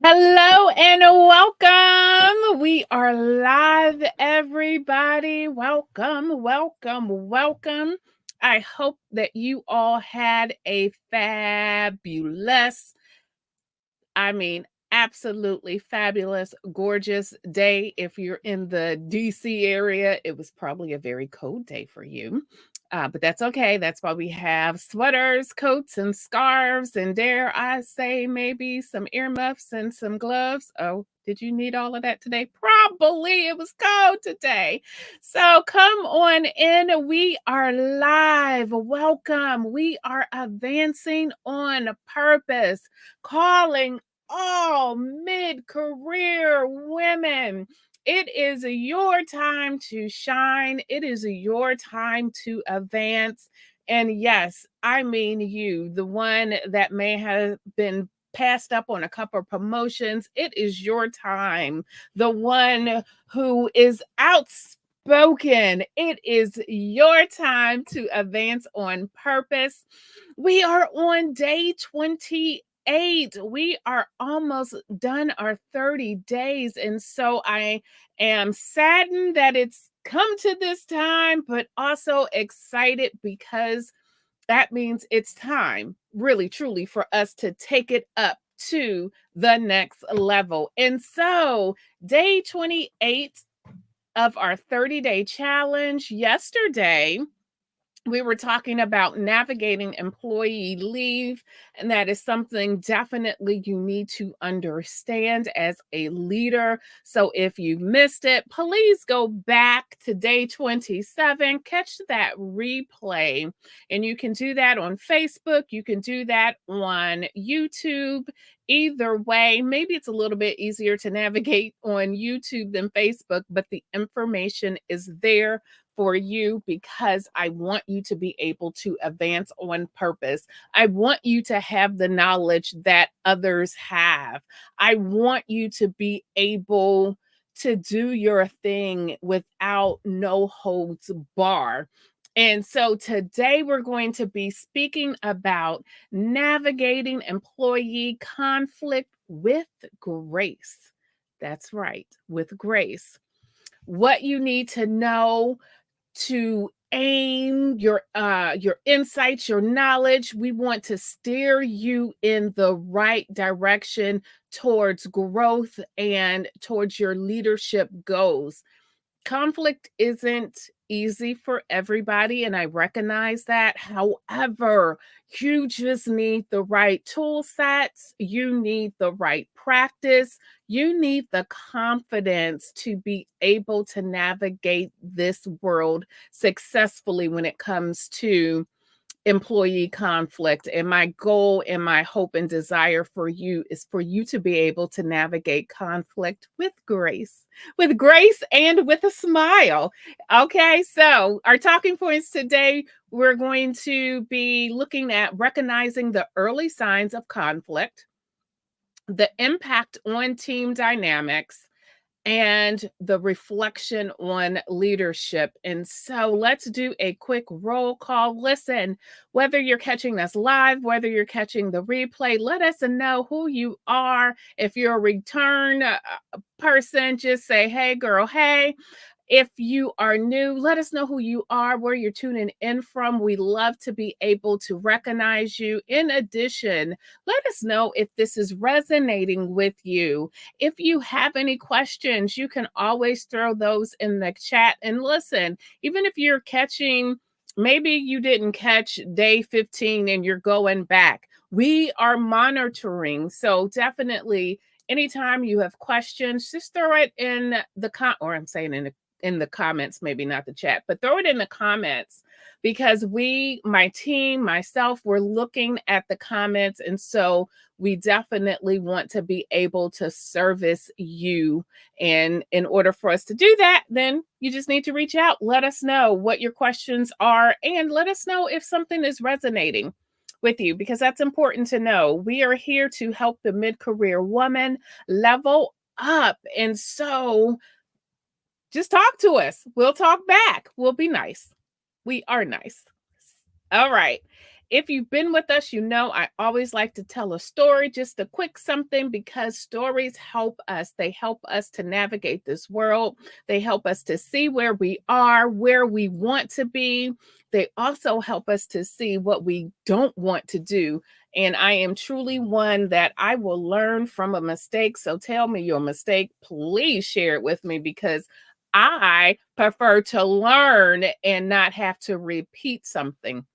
Hello and welcome. We are live, everybody. Welcome, welcome, welcome. I hope that you all had a fabulous, I mean, absolutely fabulous, gorgeous day. If you're in the DC area, it was probably a very cold day for you. But that's okay. That's why we have sweaters, coats, and scarves, and dare I say, maybe some earmuffs and some gloves. Oh, did you need all of that today? Probably. It was cold today. So come on in. We are live. Welcome. We are advancing on purpose, calling all mid career women. It is your time to shine. It is your time to advance. And yes, I mean you, the one that may have been passed up on a couple of promotions. It is your time. The one who is outspoken. It is your time to advance on purpose. We are on day 28. We are almost done our 30 days. And so I am saddened that it's come to this time, but also excited because that means it's time, really, truly, for us to take it up to the next level. And so, day 28 of our 30-day challenge yesterday, we were talking about navigating employee leave, and that is something definitely you need to understand as a leader. So if you missed it, please go back to day 27, catch that replay, and you can do that on Facebook, you can do that on YouTube. Either way, maybe it's a little bit easier to navigate on YouTube than Facebook, but the information is there for you because I want you to be able to advance on purpose. I want you to have the knowledge that others have. I want you to be able to do your thing without no holds bar. And so today we're going to be speaking about navigating employee conflict with grace. That's right, with grace. What you need to know to aim your insights, your knowledge. We want to steer you in the right direction towards growth and towards your leadership goals. Conflict isn't easy for everybody, and I recognize that. However, you just need the right tool sets, you need the right practice, you need the confidence to be able to navigate this world successfully when it comes to employee conflict. And my goal and my hope and desire for you is for you to be able to navigate conflict with grace and with a smile. Okay, so our talking points today, we're going to be looking at recognizing the early signs of conflict, the impact on team dynamics, and the reflection on leadership. And so let's do a quick roll call. Listen, whether you're catching this live, whether you're catching the replay, let us know who you are. If you're a return person, just say, hey, girl, hey. If you are new, let us know who you are, where you're tuning in from. We love to be able to recognize you. In addition, let us know if this is resonating with you. If you have any questions, you can always throw those in the chat. And listen, even if you're catching, maybe you didn't catch day 15 and you're going back, we are monitoring. So definitely, anytime you have questions, just throw it in the or I'm saying in the comments, maybe not the chat, but throw it in the comments because my team, myself, we're looking at the comments. And so we definitely want to be able to service you. And in order for us to do that, then you just need to reach out. Let us know what your questions are and let us know if something is resonating with you because that's important to know. We are here to help the mid career woman level up. And so just talk to us. We'll talk back. We'll be nice. We are nice. All right. If you've been with us, you know I always like to tell a story, just a quick something, because stories help us. They help us to navigate this world. They help us to see where we are, where we want to be. They also help us to see what we don't want to do. And I am truly one that I will learn from a mistake. So tell me your mistake. Please share it with me, because I prefer to learn and not have to repeat something.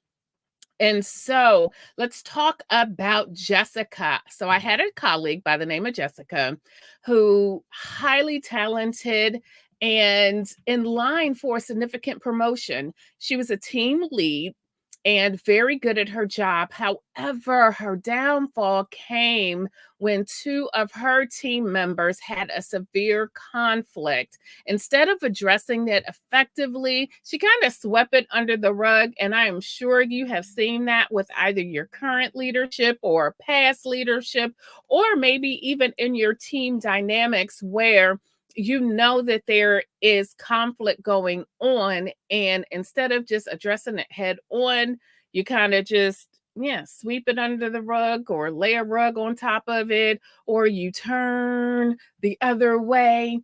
And so let's talk about Jessica. So I had a colleague by the name of Jessica who highly talented and in line for a significant promotion. She was a team lead and very good at her job. However, her downfall came when two of her team members had a severe conflict. Instead of addressing it effectively, she kind of swept it under the rug. And I am sure you have seen that with either your current leadership or past leadership, or maybe even in your team dynamics where you know that there is conflict going on. And instead of just addressing it head on, you kind of just, yeah, sweep it under the rug or lay a rug on top of it, or you turn the other way.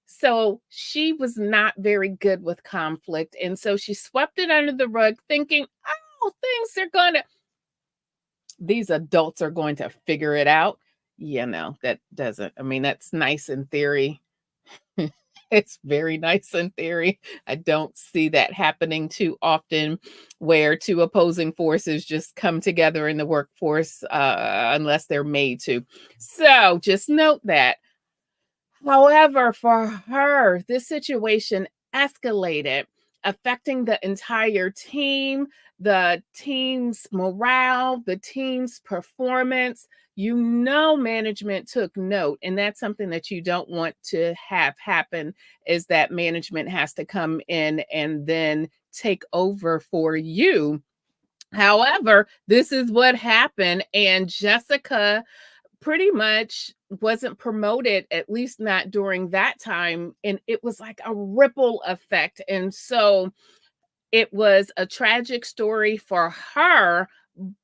So she was not very good with conflict. And so she swept it under the rug thinking, oh, these adults are going to figure it out. Yeah, no, that doesn't. I mean, that's nice in theory. It's very nice in theory. I don't see that happening too often, where two opposing forces just come together in the workforce unless they're made to. So just note that. However, for her, this situation escalated, affecting the entire team, the team's morale, the team's performance. You know, management took note, and that's something that you don't want to have happen, is that management has to come in and then take over for you. However, this is what happened, and Jessica pretty much wasn't promoted, at least not during that time. And it was like a ripple effect. And so it was a tragic story for her,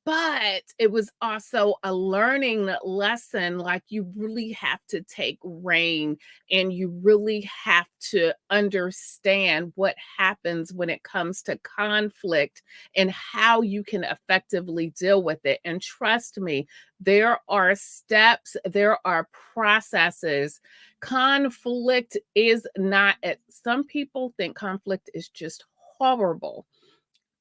but it was also a learning lesson. Like, you really have to take reign, and you really have to understand what happens when it comes to conflict and how you can effectively deal with it. And trust me, there are steps, there are processes. Conflict is not, some people think conflict is just horrible.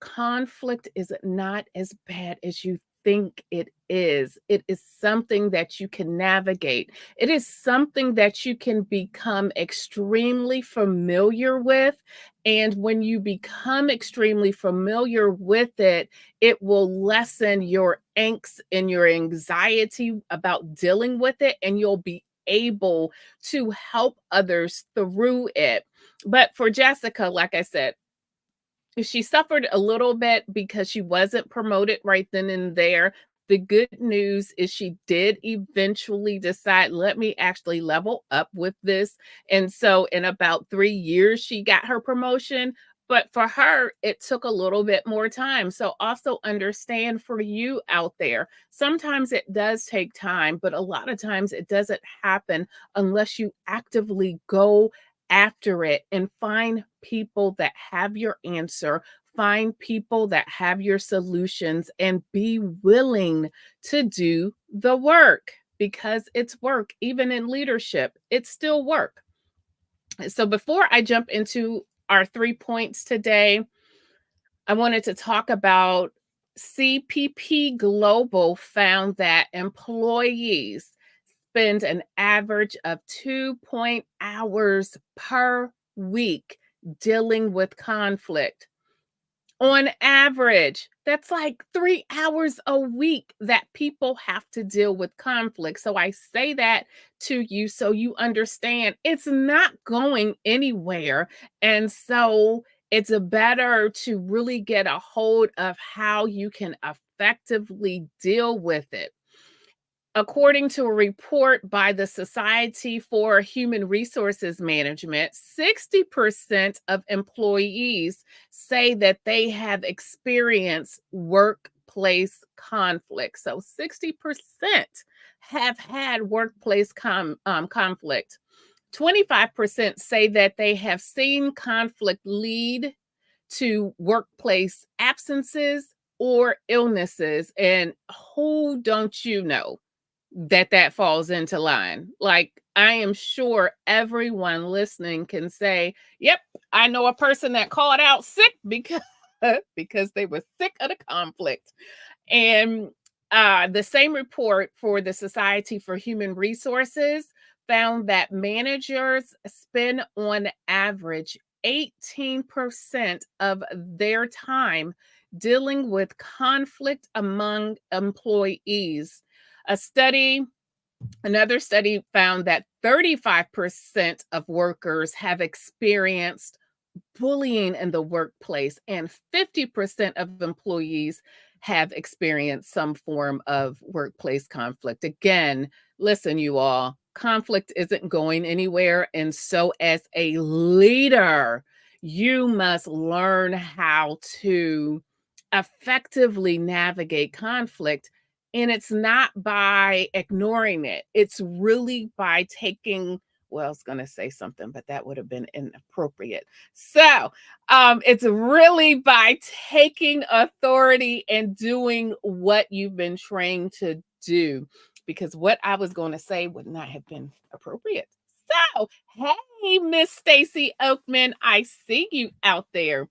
Conflict is not as bad as you think it is. It is something that you can navigate. It is something that you can become extremely familiar with. And when you become extremely familiar with it, it will lessen your angst and your anxiety about dealing with it, and you'll be able to help others through it. But for Jessica, like I said, she suffered a little bit because she wasn't promoted right then and there. The good news is she did eventually decide, let me actually level up with this. And so in about 3 years, she got her promotion. But for her, it took a little bit more time. So also understand, for you out there, sometimes it does take time, but a lot of times it doesn't happen unless you actively go after it and find people that have your answer, find people that have your solutions, and be willing to do the work, because it's work. Even in leadership, it's still work. So before I jump into our 3 points today, I wanted to talk about CPP Global found that employees spend an average of 2 hours per week dealing with conflict. On average, that's like 3 hours a week that people have to deal with conflict. So I say that to you so you understand it's not going anywhere. And so it's better to really get a hold of how you can effectively deal with it. According to a report by the Society for Human Resources Management, 60% of employees say that they have experienced workplace workplace conflict. So 60% have had workplace conflict. 25% say that they have seen conflict lead to workplace absences or illnesses. And who don't you know that falls into line? Like, I am sure everyone listening can say, yep, I know a person that called out sick because because they were sick of the conflict. And the same report for the Society for Human Resources found that managers spend on average 18% of their time dealing with conflict among employees. A study Another study found that 35% of workers have experienced bullying in the workplace, and 50% of employees have experienced some form of workplace conflict. Again, listen, you all, conflict isn't going anywhere. And so, as a leader, you must learn how to effectively navigate conflict. And it's not by ignoring it, it's really by taking, well, I was going to say something, but that would have been inappropriate. So it's really by taking authority and doing what you've been trained to do, because what I was going to say would not have been appropriate. So, hey, Miss Stacy Oakman, I see you out there.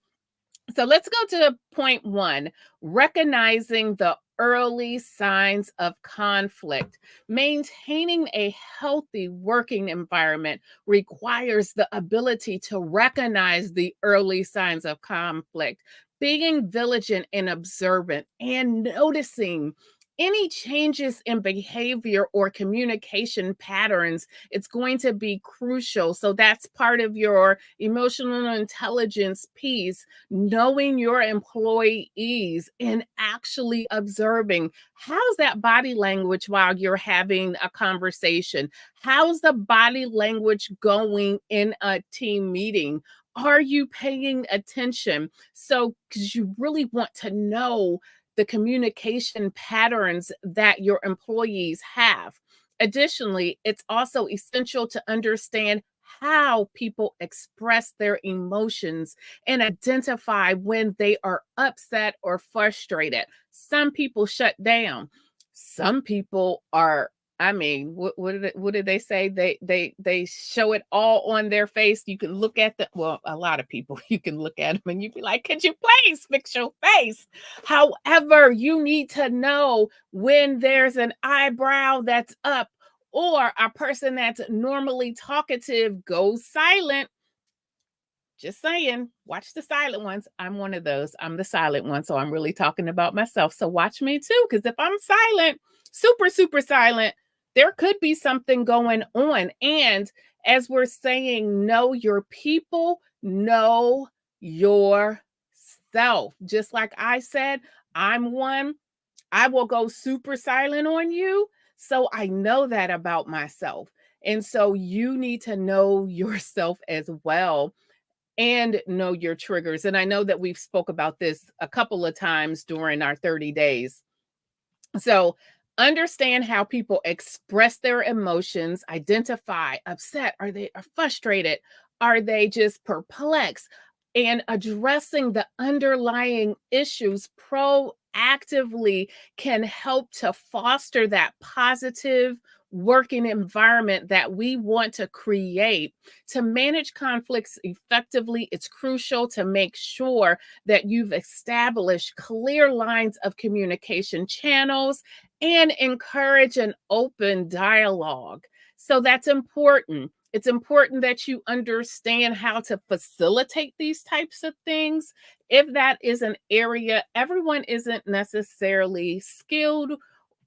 So let's go to point one, recognizing the early signs of conflict. Maintaining a healthy working environment requires the ability to recognize the early signs of conflict, being vigilant and observant, and noticing any changes in behavior or communication patterns. It's going to be crucial. So that's part of your emotional intelligence piece, knowing your employees and actually observing how's that body language while you're having a conversation. How's the body language going in a team meeting? Are you paying attention? So, because you really want to know the communication patterns that your employees have. Additionally, it's also essential to understand how people express their emotions and identify when they are upset or frustrated. Some people shut down. Some people are, I mean, what did they say? They show it all on their face. You can look at the, well, a lot of people, you can look at them and you'd be like, could you please fix your face? However, you need to know when there's an eyebrow that's up, or a person that's normally talkative goes silent. Just saying, watch the silent ones. I'm one of those. I'm the silent one. So I'm really talking about myself. So watch me too, because if I'm silent, super silent, there could be something going on. And as we're saying, know your people, know yourself. Just like I said, I'm one, I will go super silent on you. So I know that about myself. And so you need to know yourself as well and know your triggers. And I know that we've spoke about this a couple of times during our 30 days. So understand how people express their emotions, identify upset, are they are frustrated, are they just perplexed, and addressing the underlying issues proactively can help to foster that positive working environment that we want to create. To manage conflicts effectively, it's crucial to make sure that you've established clear lines of communication channels and encourage an open dialogue. So that's important. It's important that you understand how to facilitate these types of things. If that is an area, everyone isn't necessarily skilled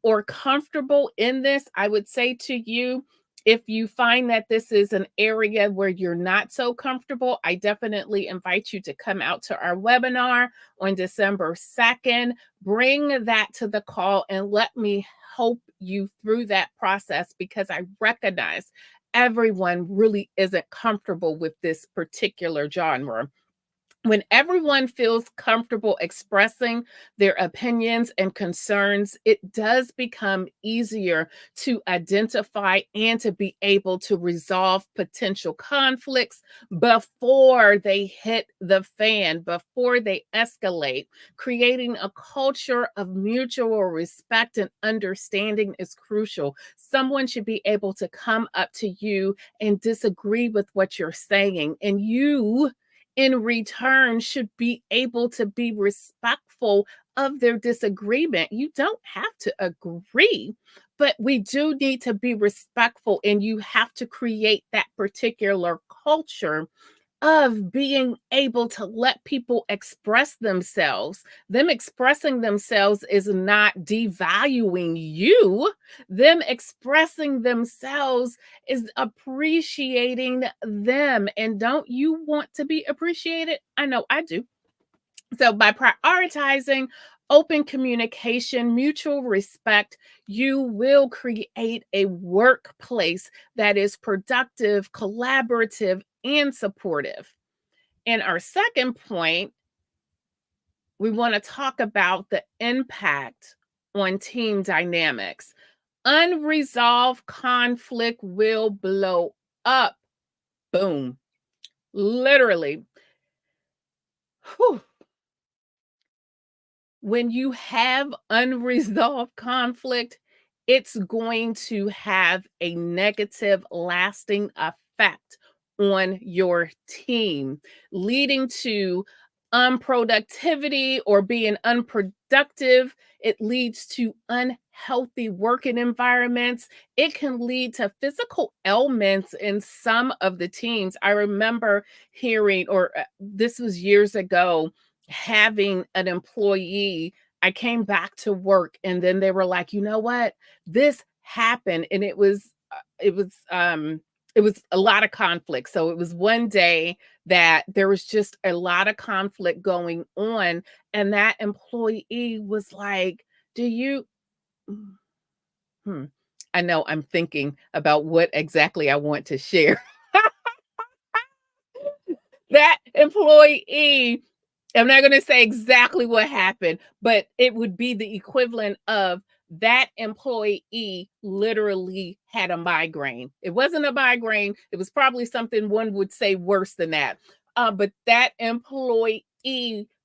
or comfortable in this. I would say to you, if you find that this is an area where you're not so comfortable, I definitely invite you to come out to our webinar on December 2nd. Bring that to the call and let me help you through that process, because I recognize everyone really isn't comfortable with this particular genre. When everyone feels comfortable expressing their opinions and concerns, it does become easier to identify and to be able to resolve potential conflicts before they hit the fan, before they escalate. Creating a culture of mutual respect and understanding is crucial. Someone should be able to come up to you and disagree with what you're saying, and you in return should be able to be respectful of their disagreement. You don't have to agree, but we do need to be respectful, and you have to create that particular culture of being able to let people express themselves. Them expressing themselves is not devaluing you. Them expressing themselves is appreciating them. And don't you want to be appreciated? I know I do. So, by prioritizing open communication, mutual respect, you will create a workplace that is productive, collaborative, and supportive. In our second point, we want to talk about the impact on team dynamics. Unresolved conflict will blow up. Boom. Literally. Whew. When you have unresolved conflict, it's going to have a negative, lasting effect on your team, leading to unproductivity or being unproductive. It leads to unhealthy working environments. It can lead to physical ailments in some of the teams. I remember hearing, or this was years ago, having an employee. I came back to work and then they were like, "You know what? This happened." And it was a lot of conflict. So it was one day that there was just a lot of conflict going on, and that employee was like, "Do you hmm, I know I'm thinking about what exactly I want to share." That employee, I'm not gonna say exactly what happened, but it would be the equivalent of that employee literally had a migraine. It wasn't a migraine, it was probably something one would say worse than that. But that employee,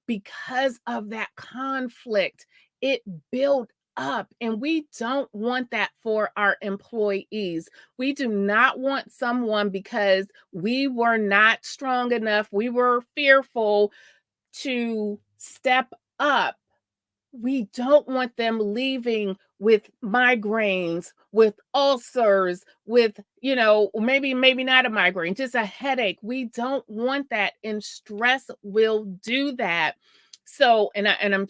because of that conflict, it built up, and we don't want that for our employees. We do not want someone, because we were not strong enough, we were fearful to step up. We don't want them leaving with migraines, with ulcers, with, maybe not a migraine, just a headache. We don't want that, and stress will do that. So, and I'm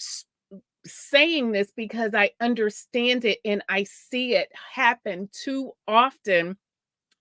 saying this because I understand it and I see it happen too often,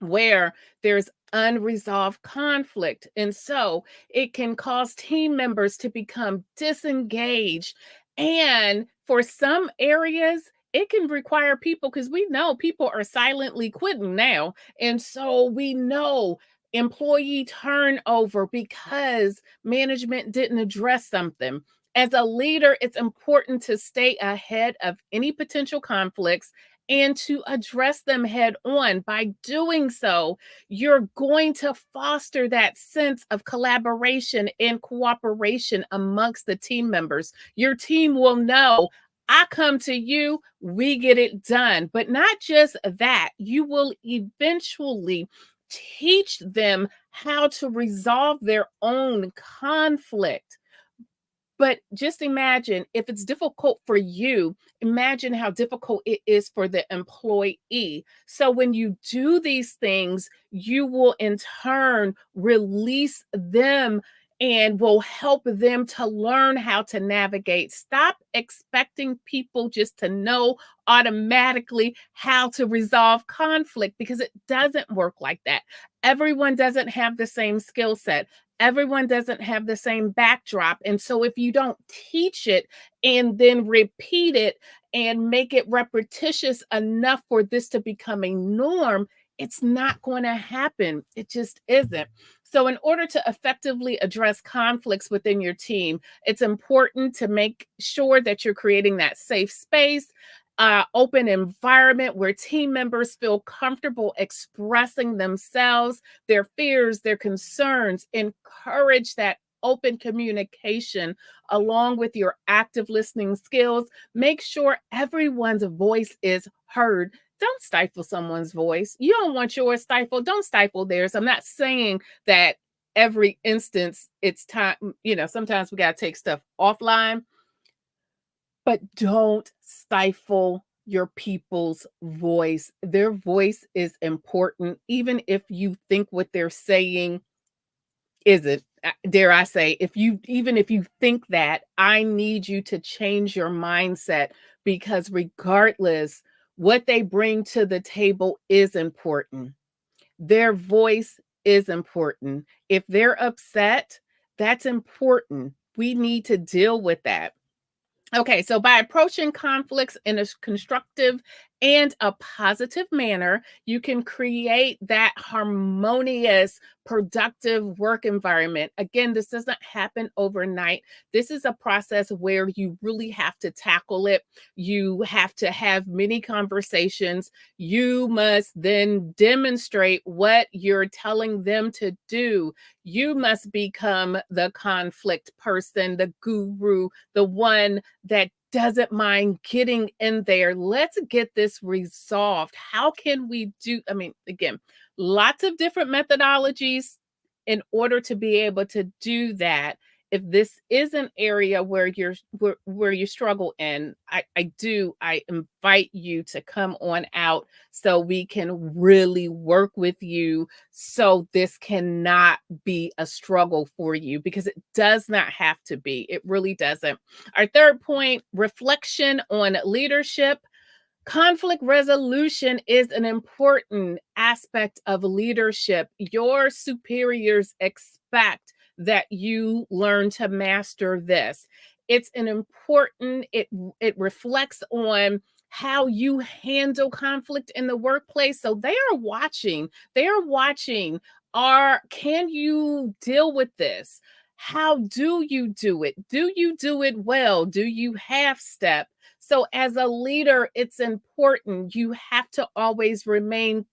where there's unresolved conflict. And so it can cause team members to become disengaged. And for some areas, it can require people, because we know people are silently quitting now. And so we know employee turnover because management didn't address something. As a leader, it's important to stay ahead of any potential conflicts and to address them head on. By doing so, you're going to foster that sense of collaboration and cooperation amongst the team members. Your team will know, I come to you, we get it done. But not just that, you will eventually teach them how to resolve their own conflict. But just imagine, if it's difficult for you, imagine how difficult it is for the employee. So when you do these things, you will in turn release them and will help them to learn how to navigate. Stop expecting people just to know automatically how to resolve conflict, because it doesn't work like that. Everyone doesn't have the same skill set. Everyone doesn't have the same backdrop. And so if you don't teach it and then repeat it and make it repetitious enough for this to become a norm, it's not going to happen. It just isn't. So, in order to effectively address conflicts within your team, it's important to make sure that you're creating that safe space, open environment where team members feel comfortable expressing themselves, their fears, their concerns. Encourage that open communication along with your active listening skills. Make sure everyone's voice is heard. Don't stifle someone's voice. You don't want yours stifled. Don't stifle theirs. I'm not saying that every instance it's time, sometimes we got to take stuff offline, but don't stifle your people's voice. Their voice is important, even if you think what they're saying isn't. Dare I say, if you think that, I need you to change your mindset, because regardless, what they bring to the table is important. Their voice is important. If they're upset, that's important. We need to deal with that. Okay, so by approaching conflicts in a constructive and a positive manner, you can create that harmonious, productive work environment. Again, this does not happen overnight. This is a process where you really have to tackle it. You have to have many conversations. You must then demonstrate what you're telling them to do. You must become the conflict person, the guru, the one that doesn't mind getting in there. Let's get this resolved. How can we do? I mean, again, lots of different methodologies in order to be able to do that. If this is an area where you struggle in, I invite you to come on out so we can really work with you, so this cannot be a struggle for you, because it does not have to be. It really doesn't. Our third point, reflection on leadership. Conflict resolution is an important aspect of leadership. Your superiors expect that you learn to master this. It's an important, it reflects on how you handle conflict in the workplace. So they are watching. They are watching. Can you deal with this? How do you do it? Do you do it well? Do you half step? So, as a leader, it's important. You have to always remain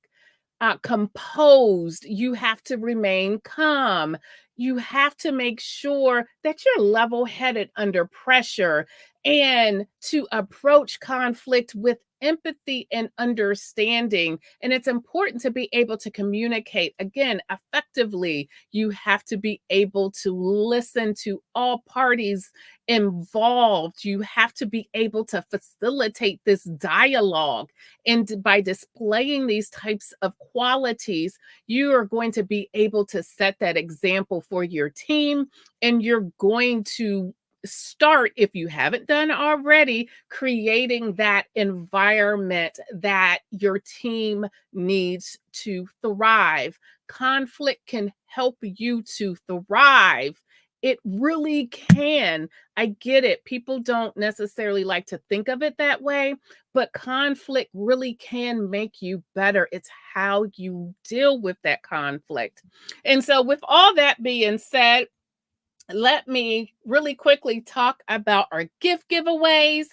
composed. You have to remain calm. You have to make sure that you're level headed under pressure, and to approach conflict with empathy and understanding. And it's important to be able to communicate again effectively. You have to be able to listen to all parties involved. You have to be able to facilitate this dialogue. And by displaying these types of qualities, you are going to be able to set that example for your team. And you're going to start, if you haven't done already, creating that environment that your team needs to thrive. Conflict can help you to thrive. It really can. I get it. People don't necessarily like to think of it that way, but conflict really can make you better. It's how you deal with that conflict. And so, with all that being said, let me really quickly talk about our gift giveaways.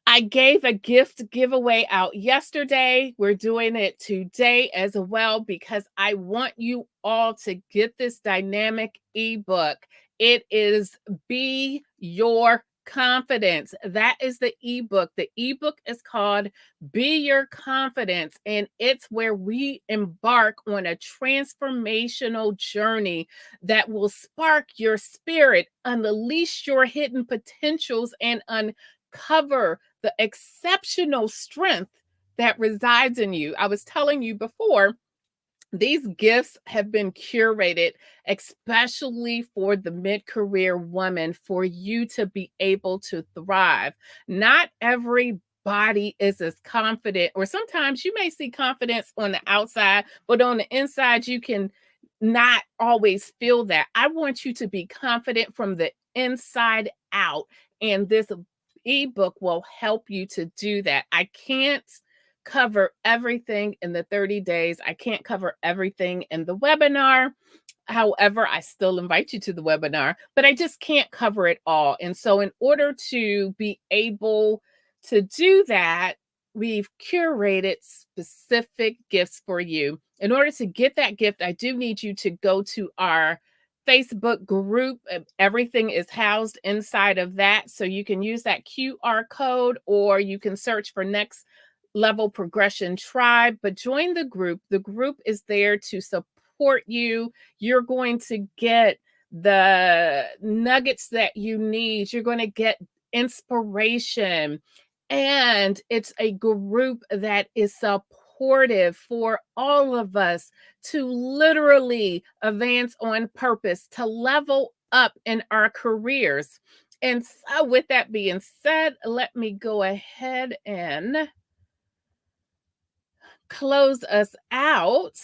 I gave a gift giveaway out yesterday. We're doing it today as well, because I want you all to get this dynamic ebook. It is Be Your Confidence. That is the ebook. The ebook is called Be Your Confidence, and it's where we embark on a transformational journey that will spark your spirit, unleash your hidden potentials, and uncover the exceptional strength that resides in you. I was telling you before, these gifts have been curated especially for the mid career woman, for you to be able to thrive. Not everybody is as confident, or sometimes you may see confidence on the outside, but on the inside, you can not always feel that. I want you to be confident from the inside out. And this ebook will help you to do that. I can't cover everything in the 30 days. I can't cover everything in the webinar. However, I still invite you to the webinar, but I just can't cover it all. And so in order to be able to do that, we've curated specific gifts for you. In order to get that gift, I do need you to go to our Facebook group. Everything is housed inside of that. So you can use that QR code or you can search for Next Level Progression Tribe, but join the group. The group is there to support you. You're going to get the nuggets that you need. You're going to get inspiration. And it's a group that is supportive for all of us to literally advance on purpose, to level up in our careers. And so, with that being said, let me go ahead and close us out.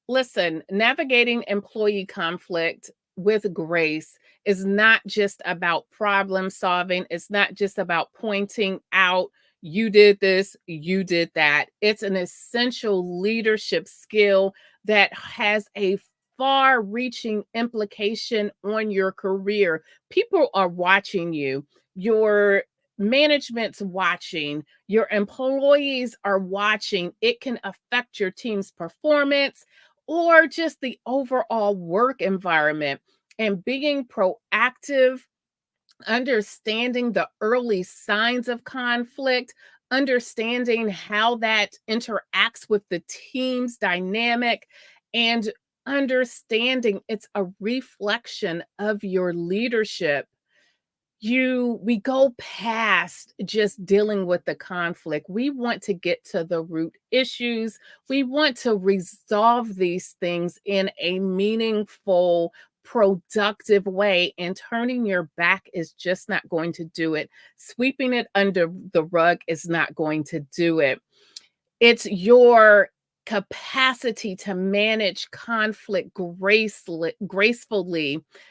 Listen, navigating employee conflict with grace is not just about problem solving. It's not just about pointing out, you did this, you did that. It's an essential leadership skill that has a far reaching implication on your career. People are watching you. Your management's watching, your employees are watching. It can affect your team's performance or just the overall work environment. And being proactive, understanding the early signs of conflict, understanding how that interacts with the team's dynamic, and understanding it's a reflection of your leadership. We go past just dealing with the conflict. We want to get to the root issues. We want to resolve these things in a meaningful, productive way, and turning your back is just not going to do it. Sweeping it under the rug is not going to do it. It's your capacity to manage conflict gracefully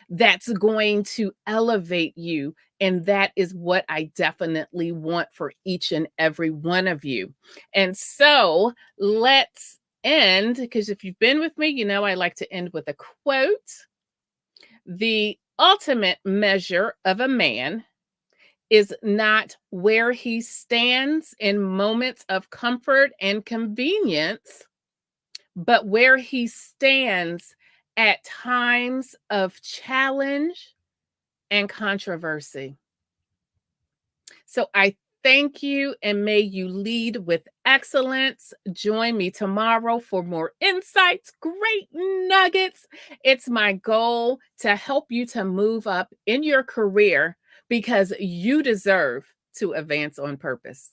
that's going to elevate you. And that is what I definitely want for each and every one of you. And so let's end, because if you've been with me, you know I like to end with a quote. The ultimate measure of a man is not where he stands in moments of comfort and convenience, but where he stands at times of challenge and controversy. So I thank you and may you lead with excellence. Join me tomorrow for more insights, great nuggets. It's my goal to help you to move up in your career because you deserve to advance on purpose.